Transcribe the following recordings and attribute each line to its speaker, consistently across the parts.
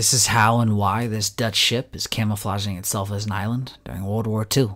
Speaker 1: This is how and why this Dutch ship is camouflaging itself as an island during World War II.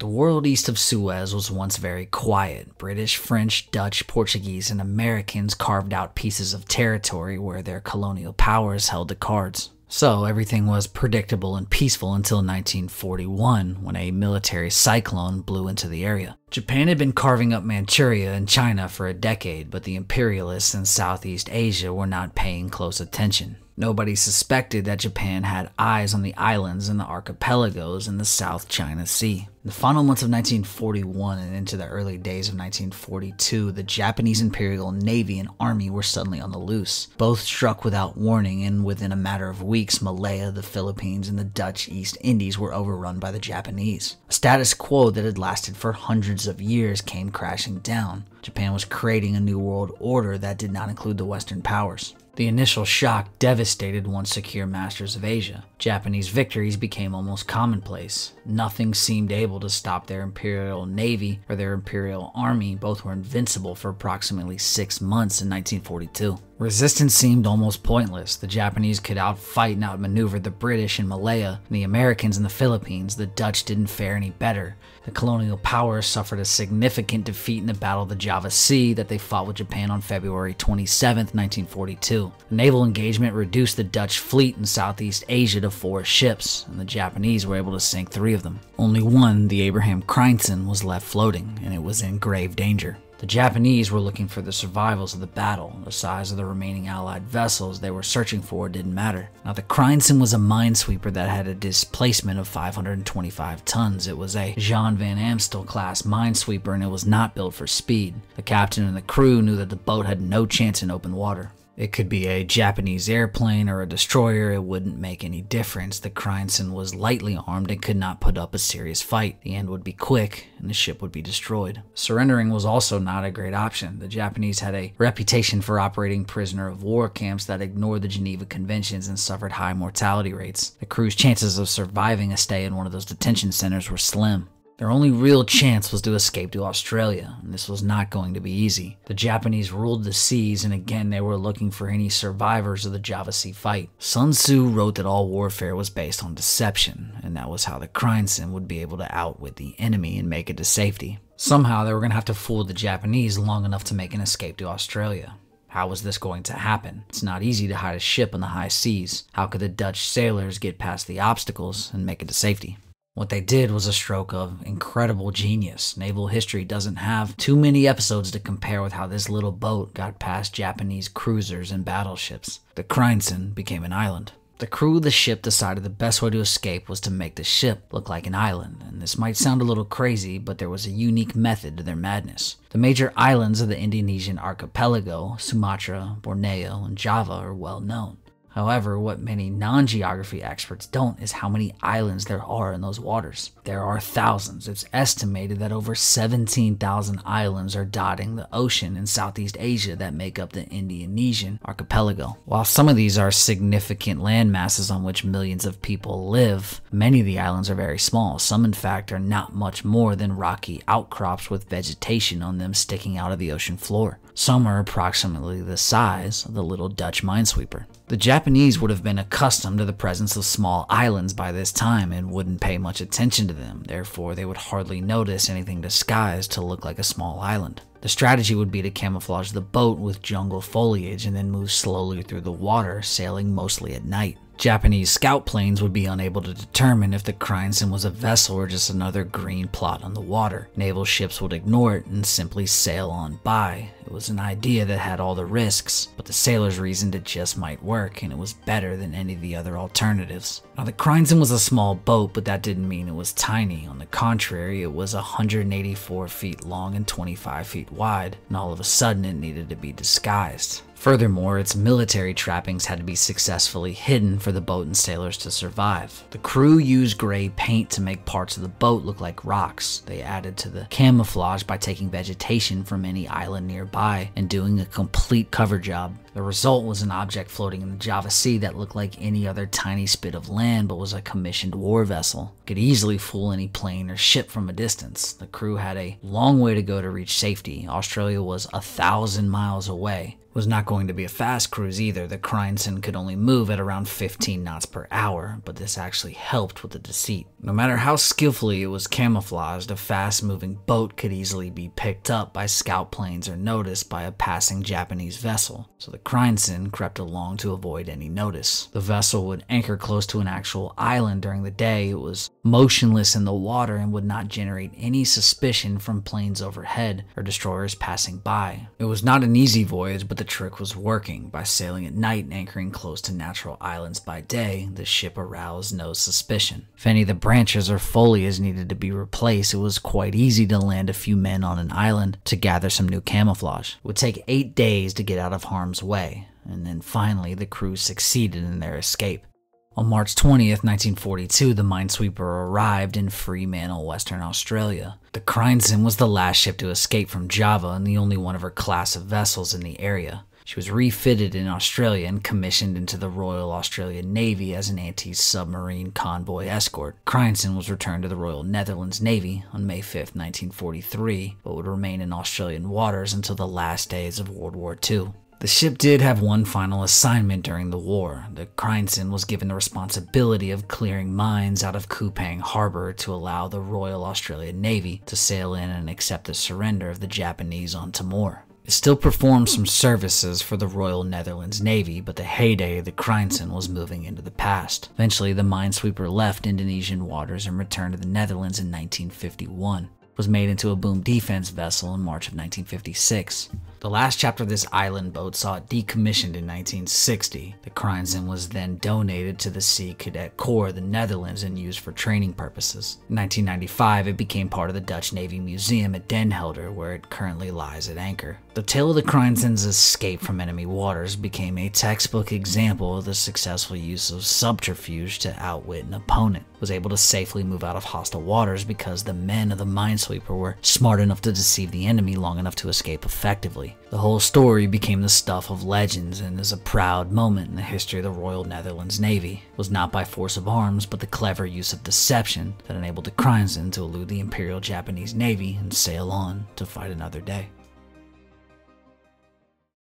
Speaker 1: The world east of Suez was once very quiet. British, French, Dutch, Portuguese, and Americans carved out pieces of territory where their colonial powers held the cards. So everything was predictable and peaceful until 1941, when a military cyclone blew into the area. Japan had been carving up Manchuria and China for a decade, but the imperialists in Southeast Asia were not paying close attention. Nobody suspected that Japan had eyes on the islands and the archipelagos in the South China Sea. In the final months of 1941 and into the early days of 1942, the Japanese Imperial Navy and Army were suddenly on the loose. Both struck without warning, and within a matter of weeks, Malaya, the Philippines, and the Dutch East Indies were overrun by the Japanese. A status quo that had lasted for hundreds of years came crashing down. Japan was creating a new world order that did not include the Western powers. The initial shock devastated once secure masters of Asia. Japanese victories became almost commonplace. Nothing seemed able to stop their imperial navy or their imperial army. Both were invincible for approximately 6 months in 1942. Resistance seemed almost pointless. The Japanese could outfight and outmaneuver the British in Malaya and the Americans in the Philippines. The Dutch didn't fare any better. The colonial powers suffered a significant defeat in the Battle of the Java Sea that they fought with Japan on February 27, 1942. The naval engagement reduced the Dutch fleet in Southeast Asia to 4 ships, and the Japanese were able to sink 3 of them. Only one, the Abraham Cranston, was left floating, and it was in grave danger. The Japanese were looking for the survivals of the battle. The size of the remaining Allied vessels they were searching for didn't matter. Now, the Cranston was a minesweeper that had a displacement of 525 tons. It was a Jean Van Amstel class minesweeper, and it was not built for speed. The captain and the crew knew that the boat had no chance in open water. It could be a Japanese airplane or a destroyer, it wouldn't make any difference. The Cranston was lightly armed and could not put up a serious fight. The end would be quick, and the ship would be destroyed. Surrendering was also not a great option. The Japanese had a reputation for operating prisoner of war camps that ignored the Geneva Conventions and suffered high mortality rates. The crew's chances of surviving a stay in one of those detention centers were slim. Their only real chance was to escape to Australia, and this was not going to be easy. The Japanese ruled the seas, and again they were looking for any survivors of the Java Sea fight. Sun Tzu wrote that all warfare was based on deception, and that was how the Cranston would be able to outwit the enemy and make it to safety. Somehow they were going to have to fool the Japanese long enough to make an escape to Australia. How was this going to happen? It's not easy to hide a ship on the high seas. How could the Dutch sailors get past the obstacles and make it to safety? What they did was a stroke of incredible genius. Naval history doesn't have too many episodes to compare with how this little boat got past Japanese cruisers and battleships. The Cranston became an island. The crew of the ship decided the best way to escape was to make the ship look like an island, and this might sound a little crazy, but there was a unique method to their madness. The major islands of the Indonesian archipelago, Sumatra, Borneo, and Java, are well known. However, what many non-geography experts don't is how many islands there are in those waters. There are thousands. It's estimated that over 17,000 islands are dotting the ocean in Southeast Asia that make up the Indonesian archipelago. While some of these are significant land masses on which millions of people live, many of the islands are very small. Some, in fact, are not much more than rocky outcrops with vegetation on them sticking out of the ocean floor. Some are approximately the size of the little Dutch minesweeper. The Japanese would have been accustomed to the presence of small islands by this time and wouldn't pay much attention to them. Therefore, they would hardly notice anything disguised to look like a small island. The strategy would be to camouflage the boat with jungle foliage and then move slowly through the water, sailing mostly at night. Japanese scout planes would be unable to determine if the Cranston was a vessel or just another green plot on the water. Naval ships would ignore it and simply sail on by. It was an idea that had all the risks, but the sailors reasoned it just might work, and it was better than any of the other alternatives. Now, the Cranston was a small boat, but that didn't mean it was tiny. On the contrary, it was 184 feet long and 25 feet wide, and all of a sudden it needed to be disguised. Furthermore, its military trappings had to be successfully hidden for the boat and sailors to survive. The crew used gray paint to make parts of the boat look like rocks. They added to the camouflage by taking vegetation from any island nearby and doing a complete cover job. The result was an object floating in the Java Sea that looked like any other tiny spit of land but was a commissioned war vessel. It could easily fool any plane or ship from a distance. The crew had a long way to go to reach safety. Australia was 1,000 miles away. was not going to be a fast cruise either. The Crinson could only move at around 15 knots per hour, but this actually helped with the deceit. No matter how skillfully it was camouflaged, a fast-moving boat could easily be picked up by scout planes or noticed by a passing Japanese vessel, so the Crinson crept along to avoid any notice. The vessel would anchor close to an actual island during the day. It was motionless in the water and would not generate any suspicion from planes overhead or destroyers passing by. It was not an easy voyage, but the trick was working. By sailing at night and anchoring close to natural islands by day, the ship aroused no suspicion. If any of the branches or foliage needed to be replaced, it was quite easy to land a few men on an island to gather some new camouflage. It would take 8 days to get out of harm's way, and then finally the crew succeeded in their escape. On March 20th, 1942, the minesweeper arrived in Fremantle, Western Australia. The Crinson was the last ship to escape from Java and the only one of her class of vessels in the area. She was refitted in Australia and commissioned into the Royal Australian Navy as an anti-submarine convoy escort. Crinson was returned to the Royal Netherlands Navy on May 5, 1943, but would remain in Australian waters until the last days of World War II. The ship did have one final assignment during the war. The Crinson was given the responsibility of clearing mines out of Kupang Harbor to allow the Royal Australian Navy to sail in and accept the surrender of the Japanese on Timor. It still performed some services for the Royal Netherlands Navy, but the heyday of the Crinson was moving into the past. Eventually, the minesweeper left Indonesian waters and returned to the Netherlands in 1951. It was made into a boom defense vessel in March of 1956. The last chapter of this island boat saw it decommissioned in 1960. The Crinson was then donated to the Sea Cadet Corps of the Netherlands and used for training purposes. In 1995, it became part of the Dutch Navy Museum at Den Helder, where it currently lies at anchor. The tale of the Crinson's escape from enemy waters became a textbook example of the successful use of subterfuge to outwit an opponent. It was able to safely move out of hostile waters because the men of the minesweeper were smart enough to deceive the enemy long enough to escape effectively. The whole story became the stuff of legends and is a proud moment in the history of the Royal Netherlands Navy. It was not by force of arms, but the clever use of deception that enabled the Crinson to elude the Imperial Japanese Navy and sail on to fight another day.